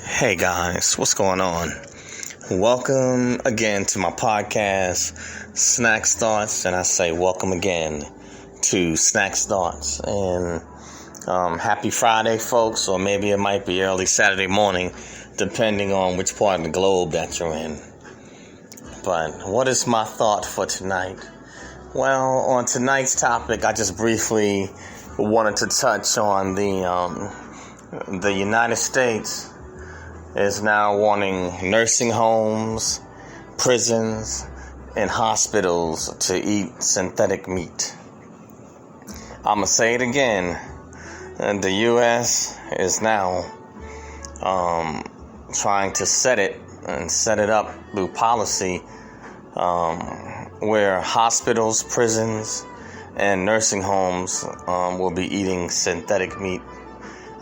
Hey guys, what's going on? Welcome again to my podcast, Snacks Thoughts, and I say welcome again to Snacks Thoughts. And happy Friday, folks, or maybe it might be early Saturday morning, depending on which part of the globe that you're in. But what is my thought for tonight? Well, on tonight's topic, I just briefly wanted to touch on the United States is now wanting nursing homes, prisons, and hospitals to eat synthetic meat. I'm going to say it again. The U.S. is now trying to set it up through policy where hospitals, prisons, and nursing homes will be eating synthetic meat.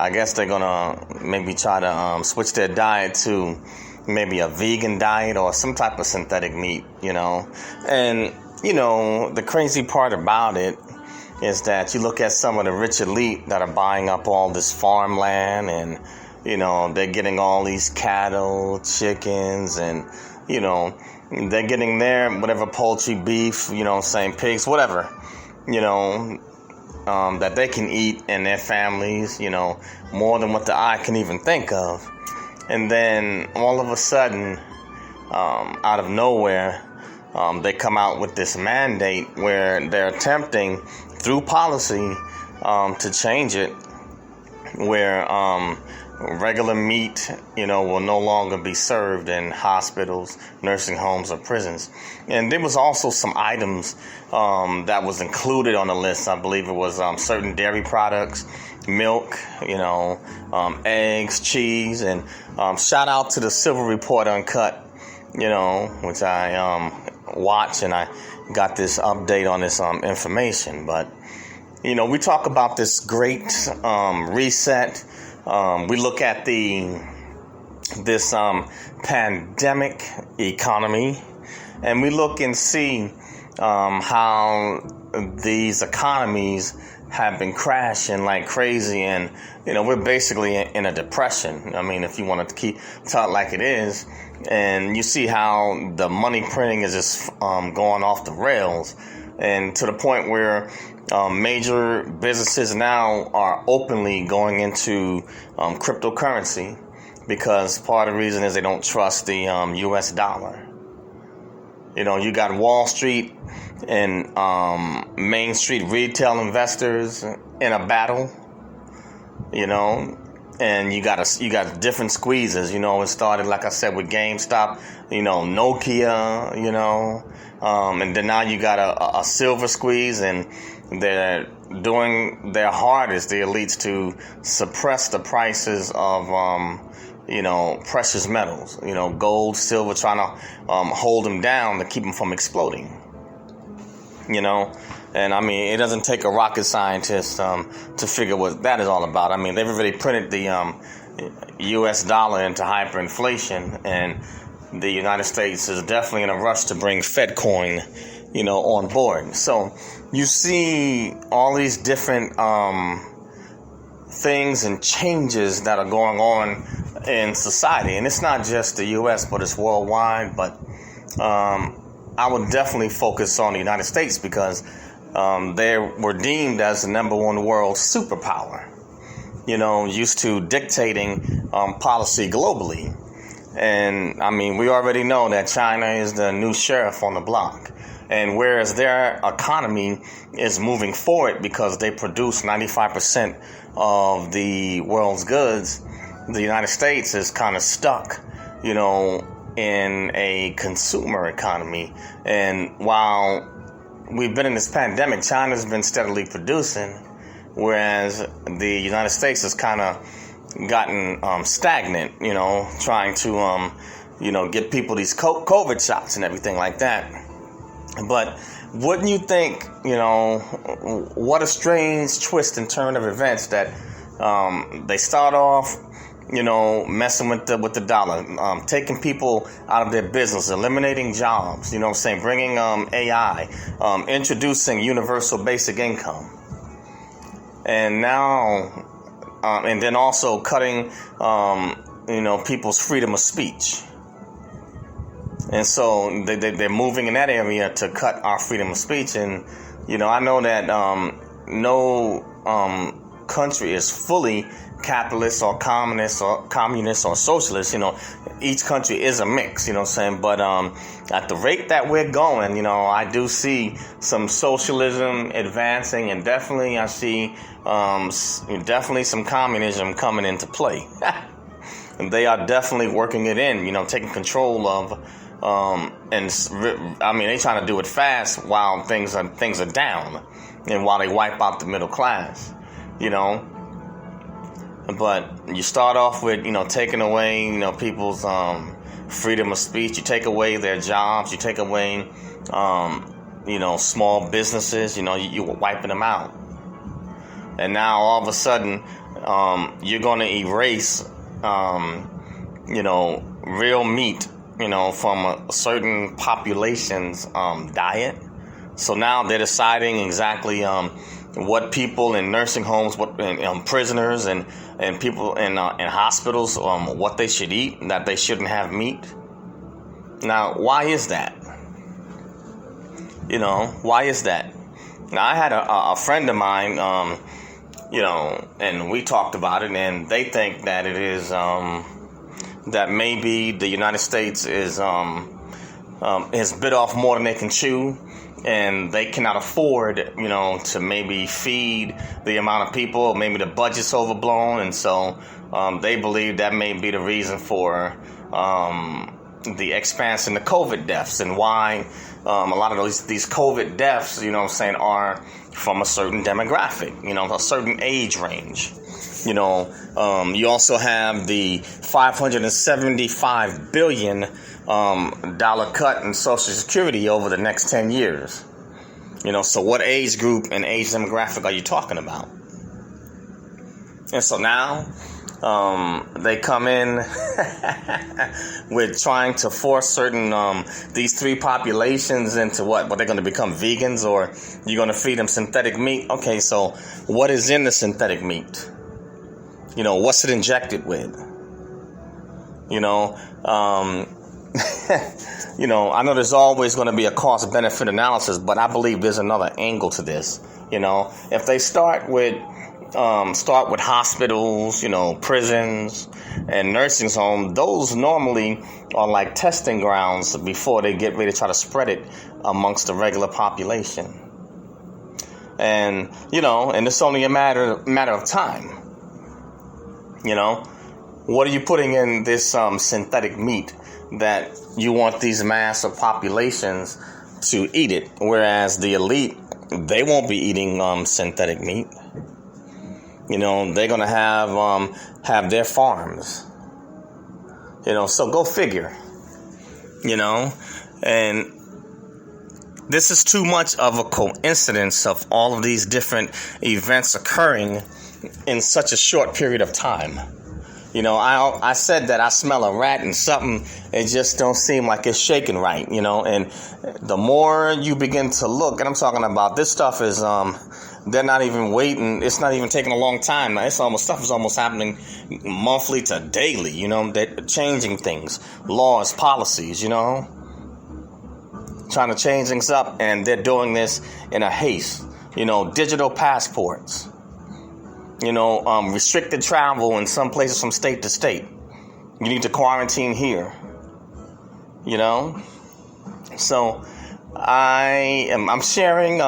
I guess they're going to maybe try to switch their diet to maybe a vegan diet or some type of synthetic meat, And, the crazy part about it is that you look at some of the rich elite that are buying up all this farmland and, they're getting all these cattle, chickens, and, they're getting their whatever poultry, beef, pigs, whatever, that they can eat and their families, more than what the eye can even think of. And then all of a sudden, out of nowhere, they come out with this mandate where they're attempting through policy to change it where regular meat, will no longer be served in hospitals, nursing homes, or prisons. And there was also some items that was included on the list. I believe it was certain dairy products, milk, eggs, cheese, and shout out to the Civil Report Uncut, which I watch, and I got this update on this information. But, we talk about this great reset. We look at this pandemic economy, and we look and see how these economies have been crashing like crazy, and we're basically in a depression. I mean, if you want to tell it like it is, and you see how the money printing is just going off the rails, and to the point where major businesses now are openly going into cryptocurrency because part of the reason is they don't trust the U.S. dollar. You got Wall Street and Main Street retail investors in a battle, and you got different squeezes. It started, like I said, with GameStop, Nokia, and then now you got a silver squeeze, and they're doing their hardest, the elites, to suppress the prices of, precious metals, gold, silver, trying to hold them down to keep them from exploding, And I mean, it doesn't take a rocket scientist to figure what that is all about. I mean, they've already printed the U.S. dollar into hyperinflation, and the United States is definitely in a rush to bring Fed coin, on board. So you see all these different things and changes that are going on in society. And it's not just the U.S., but it's worldwide. But I would definitely focus on the United States because they were deemed as the number one world superpower, used to dictating policy globally. And, I mean, we already know that China is the new sheriff on the block. And whereas their economy is moving forward because they produce 95% of the world's goods, the United States is kind of stuck, in a consumer economy. And while we've been in this pandemic, China's been steadily producing, whereas the United States has kind of gotten stagnant, trying to, get people these COVID shots and everything like that. But wouldn't you think, what a strange twist and turn of events that they start off, messing with the dollar, taking people out of their business, eliminating jobs, bringing AI, introducing universal basic income. And now and then also cutting, people's freedom of speech. And so they're moving in that area to cut our freedom of speech. And, I know that no country is fully capitalist or communist or socialist. Each country is a mix, what I'm saying? But at the rate that we're going, I do see some socialism advancing, and definitely I see definitely some communism coming into play. And they are definitely working it in, taking control of, they're trying to do it fast while things are down, and while they wipe out the middle class, But you start off with, taking away, people's freedom of speech. You take away their jobs. You take away, small businesses. You're wiping them out. And now all of a sudden, you're going to erase, real meat, from a certain population's diet. So now they're deciding exactly what people in nursing homes, prisoners and people in hospitals, what they should eat, that they shouldn't have meat. Now, why is that? Why is that? Now, I had a friend of mine, and we talked about it, and they think that it is that maybe the United States has bit off more than they can chew. And they cannot afford, to maybe feed the amount of people. Maybe the budget's overblown. And so they believe that may be the reason for the expansion of COVID deaths, and why a lot of these COVID deaths, are from a certain demographic, a certain age range. You also have the $575 billion dollar cut in Social Security over the next 10 years. So what age group and age demographic are you talking about? And so now they come in with trying to force certain these three populations into what they're going to become vegans, or you're going to feed them synthetic meat. Okay, so what is in the synthetic meat? What's it injected with? I know there's always going to be a cost-benefit analysis, but I believe there's another angle to this. If they start with hospitals, prisons, and nursing homes, those normally are like testing grounds before they get ready to try to spread it amongst the regular population. And and it's only a matter of time. What are you putting in this synthetic meat that you want these massive populations to eat it, whereas the elite, they won't be eating synthetic meat. They're gonna have their farms. So go figure. And this is too much of a coincidence of all of these different events occurring in such a short period of time. I said that I smell a rat and something, it just don't seem like it's shaking right, and the more you begin to look, and I'm talking about this stuff is, they're not even waiting, it's not even taking a long time. Stuff is almost happening monthly to daily, they're changing things, laws, policies, trying to change things up, and they're doing this in a haste, digital passports. Restricted travel in some places from state to state. You need to quarantine here. So I'm sharing,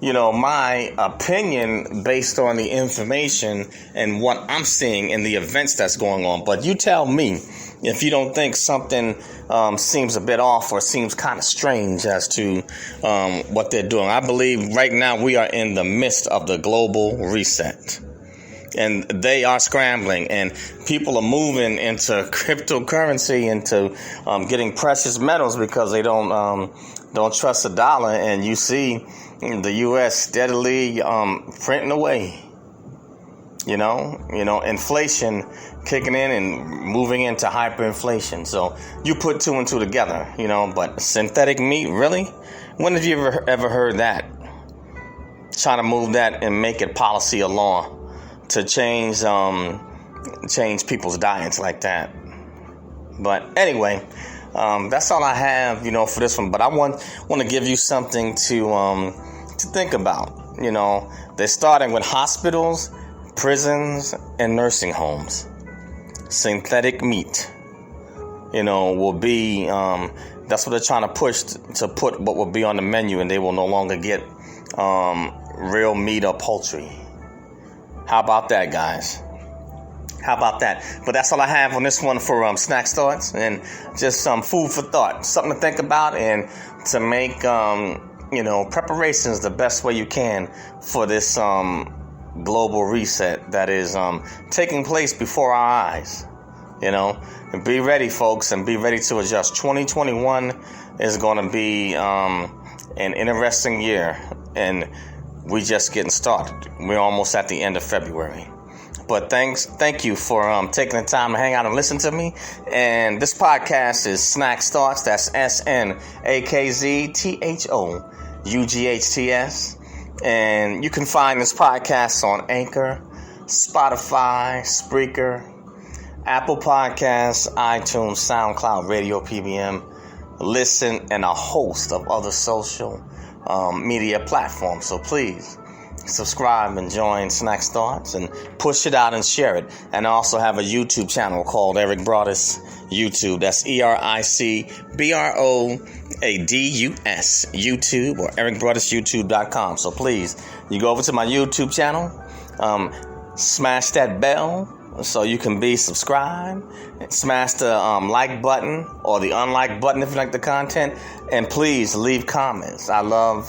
my opinion based on the information and what I'm seeing in the events that's going on. But you tell me if you don't think something seems a bit off or seems kind of strange as to what they're doing. I believe right now we are in the midst of the global reset. And they are scrambling, and people are moving into cryptocurrency, into getting precious metals because they don't trust the dollar. And you see the U.S. steadily printing away. Inflation kicking in and moving into hyperinflation. So you put two and two together, but synthetic meat, really? When have you ever heard that? Trying to move that and make it policy or law to change people's diets like that. But anyway, that's all I have, for this one. But I want to give you something to think about. They're starting with hospitals, prisons, and nursing homes. Synthetic meat, will be. That's what they're trying to push to put what will be on the menu, and they will no longer get real meat or poultry. How about that, guys? How about that? But that's all I have on this one for Snack Thoughts, and just some food for thought, something to think about, and to make preparations the best way you can for this global reset that is taking place before our eyes. And be ready, folks, and be ready to adjust. 2021 is going to be an interesting year, and we just getting started. We're almost at the end of February. But thank you for taking the time to hang out and listen to me. And this podcast is Snack Thoughts. That's SNAKZTHOUGHTS. And you can find this podcast on Anchor, Spotify, Spreaker, Apple Podcasts, iTunes, SoundCloud, Radio PBM, Listen, and a host of other social media platforms. So please subscribe and join Snack Thoughts and push it out and share it. And I also have a YouTube channel called Eric Broadus YouTube. That's EricBroadus YouTube, or ericbroadusyoutube.com. So please, you go over to my YouTube channel, smash that bell so you can be subscribed. Smash the like button or the unlike button if you like the content. And please leave comments. I love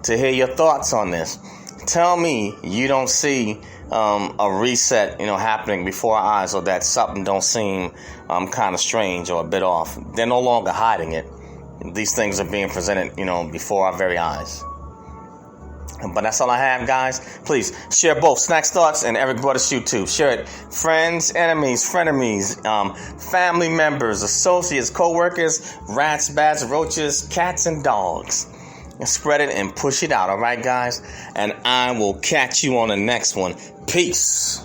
to hear your thoughts on this. Tell me you don't see a reset, happening before our eyes, or that something don't seem kind of strange or a bit off. They're no longer hiding it. These things are being presented, before our very eyes. But that's all I have, guys. Please share both Snack Thoughts and Eric Broadus YouTube. Share it. Friends, enemies, frenemies, family members, associates, co-workers, rats, bats, roaches, cats, and dogs. And spread it and push it out. All right, guys? And I will catch you on the next one. Peace.